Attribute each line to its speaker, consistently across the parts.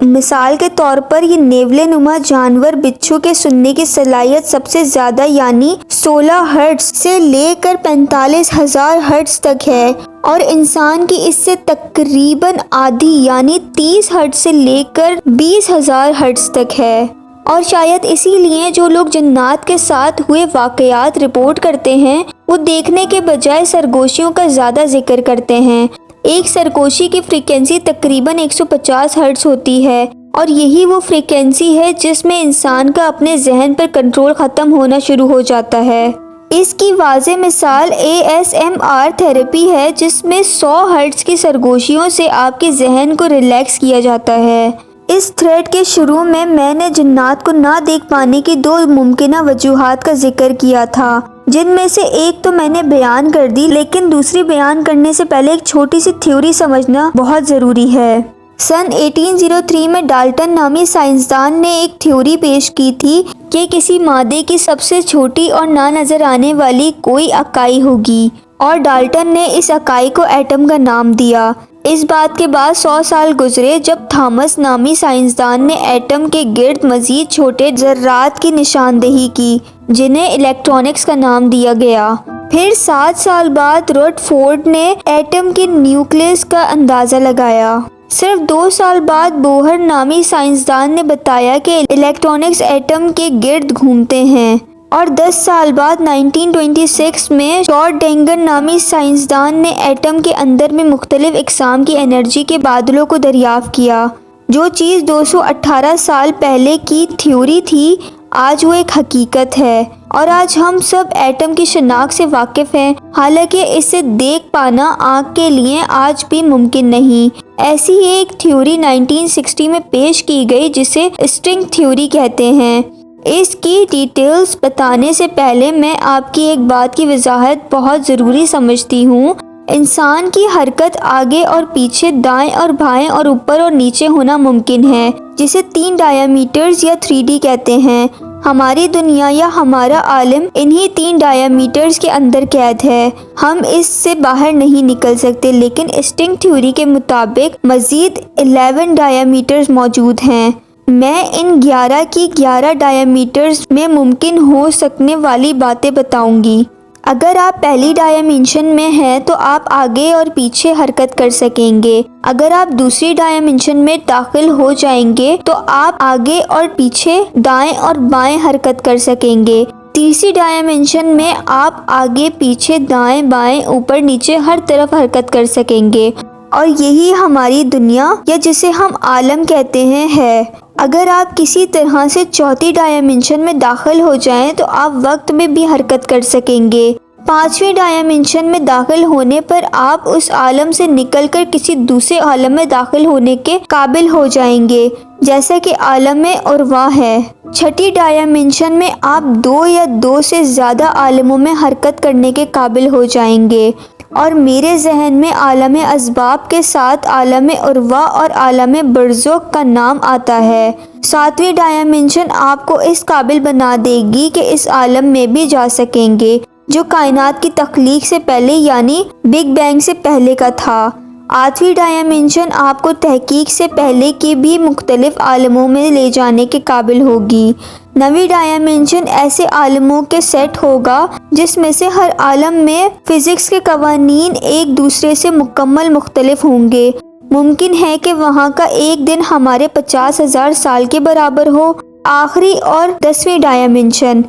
Speaker 1: مثال کے طور پر یہ نیولے نما جانور بچھو کے سننے کی صلاحیت سب سے زیادہ یعنی 16 ہرٹز سے لے کر 45,000 ہرٹز تک ہے، اور انسان کی اس سے تقریباً آدھی یعنی 30 ہرٹز سے لے کر 20,000 ہرٹز تک ہے۔ اور شاید اسی لیے جو لوگ جنات کے ساتھ ہوئے واقعات رپورٹ کرتے ہیں وہ دیکھنے کے بجائے سرگوشیوں کا زیادہ ذکر کرتے ہیں۔ ایک سرگوشی کی فریکوینسی تقریباً 150 ہرٹز ہوتی ہے، اور یہی وہ فریکوینسی ہے جس میں انسان کا اپنے ذہن پر کنٹرول ختم ہونا شروع ہو جاتا ہے۔ اس کی واضح مثال ASMR تھراپی ہے، جس میں 100 ہرٹز کی سرگوشیوں سے آپ کے ذہن کو ریلیکس کیا جاتا ہے۔ اس تھریڈ کے شروع میں نے جنات کو نہ دیکھ پانے کی 2 ممکنہ وجوہات کا ذکر کیا تھا، جن میں سے ایک تو میں نے بیان کر دی، لیکن دوسری بیان کرنے سے پہلے ایک چھوٹی سی تھیوری سمجھنا بہت ضروری ہے۔ سن 1803 میں ڈالٹن نامی سائنسدان نے ایک تھیوری پیش کی تھی کہ کسی مادے کی سب سے چھوٹی اور نہ نظر آنے والی کوئی اکائی ہوگی، اور ڈالٹن نے اس اکائی کو ایٹم کا نام دیا۔ اس بات کے بعد 100 سال گزرے جب تھامس نامی سائنسدان نے ایٹم کے گرد مزید چھوٹے ذرات کی نشاندہی کی، جنہیں الیکٹرانکس کا نام دیا گیا۔ پھر 7 سال بعد رتھ فورڈ نے ایٹم کے نیوکلیس کا اندازہ لگایا۔ صرف 2 سال بعد بوہر نامی سائنسدان نے بتایا کہ الیکٹرانکس ایٹم کے گرد گھومتے ہیں، اور 10 سال بعد 1926 میں شارڈینگر نامی سائنسدان نے ایٹم کے اندر میں مختلف اقسام کی انرجی کے بادلوں کو دریافت کیا۔ جو چیز 218 سال پہلے کی تھیوری تھی، آج وہ ایک حقیقت ہے، اور آج ہم سب ایٹم کی شناخت سے واقف ہیں، حالانکہ اسے دیکھ پانا آنکھ کے لیے آج بھی ممکن نہیں۔ ایسی ہی ایک تھیوری 1960 میں پیش کی گئی جسے اسٹرنگ تھیوری کہتے ہیں۔ اس کی ڈیٹیلز بتانے سے پہلے میں آپ کی ایک بات کی وضاحت بہت ضروری سمجھتی ہوں۔ انسان کی حرکت آگے اور پیچھے، دائیں اور بائیں اور اوپر اور نیچے ہونا ممکن ہے، جسے 3 ڈایامیٹرز یا 3D کہتے ہیں۔ ہماری دنیا یا ہمارا عالم انہی 3 ڈایامیٹرز کے اندر قید ہے، ہم اس سے باہر نہیں نکل سکتے، لیکن اسٹرنگ تھیوری کے مطابق مزید 11 ڈایامیٹرز موجود ہیں۔ میں ان 11 کی 11 ڈایامیٹرز میں ممکن ہو سکنے والی باتیں بتاؤں گی۔ اگر آپ پہلی ڈائمینشن میں ہیں تو آپ آگے اور پیچھے حرکت کر سکیں گے۔ اگر آپ دوسری ڈائمینشن میں داخل ہو جائیں گے تو آپ آگے اور پیچھے، دائیں اور بائیں حرکت کر سکیں گے۔ تیسری ڈائمینشن میں آپ آگے پیچھے، دائیں بائیں، اوپر نیچے ہر طرف حرکت کر سکیں گے، اور یہی ہماری دنیا یا جسے ہم عالم کہتے ہیں ہے۔ اگر آپ کسی طرح سے چوتھی ڈائمینشن میں داخل ہو جائیں تو آپ وقت میں بھی حرکت کر سکیں گے۔ 5ویں ڈائمینشن میں داخل ہونے پر آپ اس عالم سے نکل کر کسی دوسرے عالم میں داخل ہونے کے قابل ہو جائیں گے، جیسا کہ عالم ارواح ہے۔ 6ٹھی ڈائمینشن میں آپ 2 یا 2 سے زیادہ عالموں میں حرکت کرنے کے قابل ہو جائیں گے، اور میرے ذہن میں عالم اسباب کے ساتھ عالم ارواح اور عالم برزخ کا نام آتا ہے۔ 7ویں ڈائمینشن آپ کو اس قابل بنا دے گی کہ اس عالم میں بھی جا سکیں گے جو کائنات کی تخلیق سے پہلے یعنی بگ بینگ سے پہلے کا تھا۔ 8ویں ڈائمینشن آپ کو تحقیق سے پہلے کے بھی مختلف عالموں میں لے جانے کے قابل ہوگی۔ 9ویں ڈائمینشن ایسے عالموں کے سیٹ ہوگا جس میں سے ہر عالم میں فزکس کے قوانین ایک دوسرے سے مکمل مختلف ہوں گے۔ ممکن ہے کہ وہاں کا ایک دن ہمارے 50,000 سال کے برابر ہو۔ آخری اور 10ویں ڈائمینشن،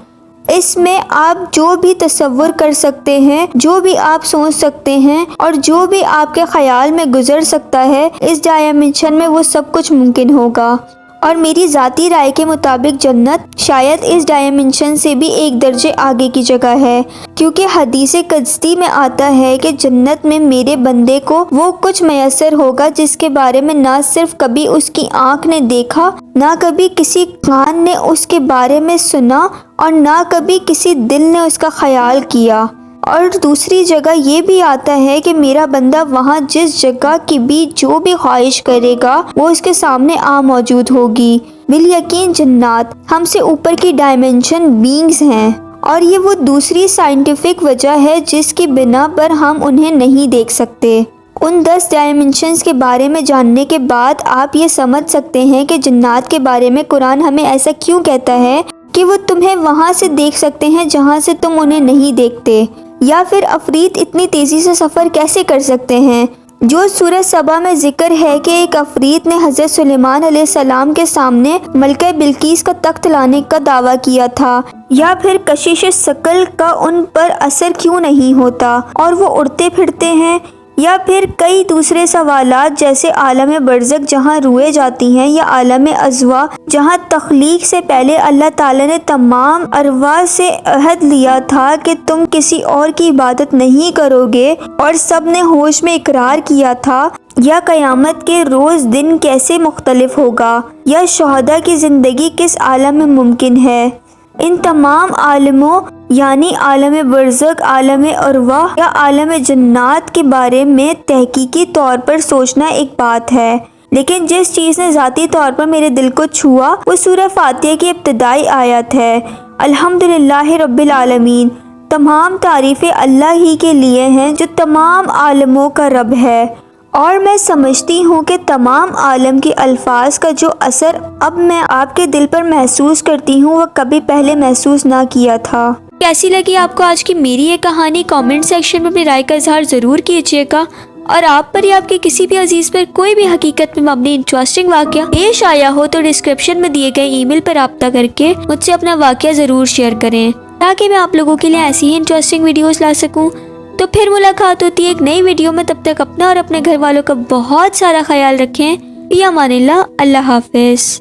Speaker 1: اس میں آپ جو بھی تصور کر سکتے ہیں، جو بھی آپ سوچ سکتے ہیں، اور جو بھی آپ کے خیال میں گزر سکتا ہے، اس ڈائمینشن میں وہ سب کچھ ممکن ہوگا۔ اور میری ذاتی رائے کے مطابق جنت شاید اس ڈائمینشن سے بھی ایک درجے آگے کی جگہ ہے، کیونکہ حدیث قدسی میں آتا ہے کہ جنت میں میرے بندے کو وہ کچھ میسر ہوگا جس کے بارے میں نہ صرف کبھی اس کی آنکھ نے دیکھا، نہ کبھی کسی کان نے اس کے بارے میں سنا، اور نہ کبھی کسی دل نے اس کا خیال کیا۔ اور دوسری جگہ یہ بھی آتا ہے کہ میرا بندہ وہاں جس جگہ کی بھی جو بھی خواہش کرے گا وہ اس کے سامنے موجود ہوگی۔ بالیقین جنات ہم سے اوپر کی ڈائمینشن بینگز ہیں، اور یہ وہ دوسری سائنٹیفک وجہ ہے جس کی بنا پر ہم انہیں نہیں دیکھ سکتے۔ ان 10 ڈائمنشنز کے بارے میں جاننے کے بعد آپ یہ سمجھ سکتے ہیں کہ جنات کے بارے میں قرآن ہمیں ایسا کیوں کہتا ہے کہ وہ تمہیں وہاں سے دیکھ سکتے ہیں جہاں سے تم انہیں نہیں دیکھتے، یا پھر عفریت اتنی تیزی سے سفر کیسے کر سکتے ہیں۔ جو سورہ سبا میں ذکر ہے کہ ایک عفریت نے حضرت سلیمان علیہ السلام کے سامنے ملکہ بلقیس کا تخت لانے کا دعویٰ کیا تھا، یا پھر کشش ثقل کا ان پر اثر کیوں نہیں ہوتا اور وہ اڑتے پھرتے ہیں، یا پھر کئی دوسرے سوالات جیسے عالم برزخ جہاں روحیں جاتی ہیں، یا عالم ازوا جہاں تخلیق سے پہلے اللہ تعالیٰ نے تمام ارواح سے عہد لیا تھا کہ تم کسی اور کی عبادت نہیں کرو گے اور سب نے ہوش میں اقرار کیا تھا، یا قیامت کے روز دن کیسے مختلف ہوگا، یا شہداء کی زندگی کس عالم میں ممکن ہے۔ ان تمام عالموں یعنی عالم برزخ، عالم ارواح یا عالم جنات کے بارے میں تحقیقی طور پر سوچنا ایک بات ہے، لیکن جس چیز نے ذاتی طور پر میرے دل کو چھوا وہ سورہ فاتحہ کی ابتدائی آیت ہے، الحمدللہ رب العالمین، تمام تعریفیں اللہ ہی کے لیے ہیں جو تمام عالموں کا رب ہے، اور میں سمجھتی ہوں کہ تمام عالم کے الفاظ کا جو اثر اب میں آپ کے دل پر محسوس کرتی ہوں وہ کبھی پہلے محسوس نہ کیا تھا۔ کیسی لگی آپ کو آج کی میری یہ کہانی؟ کامنٹ سیکشن میں اپنی رائے کا اظہار ضرور کیجیے گا، اور آپ پر یا آپ کے کسی بھی عزیز پر کوئی بھی حقیقت میں مبنی انٹرسٹنگ واقعہ پیش آیا ہو تو ڈسکرپشن میں دیے گئے ای میل پر رابطہ کر کے مجھ سے اپنا واقعہ ضرور شیئر کریں تاکہ میں آپ لوگوں کے لیے ایسی ہی انٹرسٹنگ ویڈیوز لا سکوں۔ تو پھر ملاقات ہوتی ہے ایک نئی ویڈیو میں، تب تک اپنا اور اپنے گھر والوں کا بہت سارا خیال رکھیں۔ فی امان اللہ، اللہ حافظ۔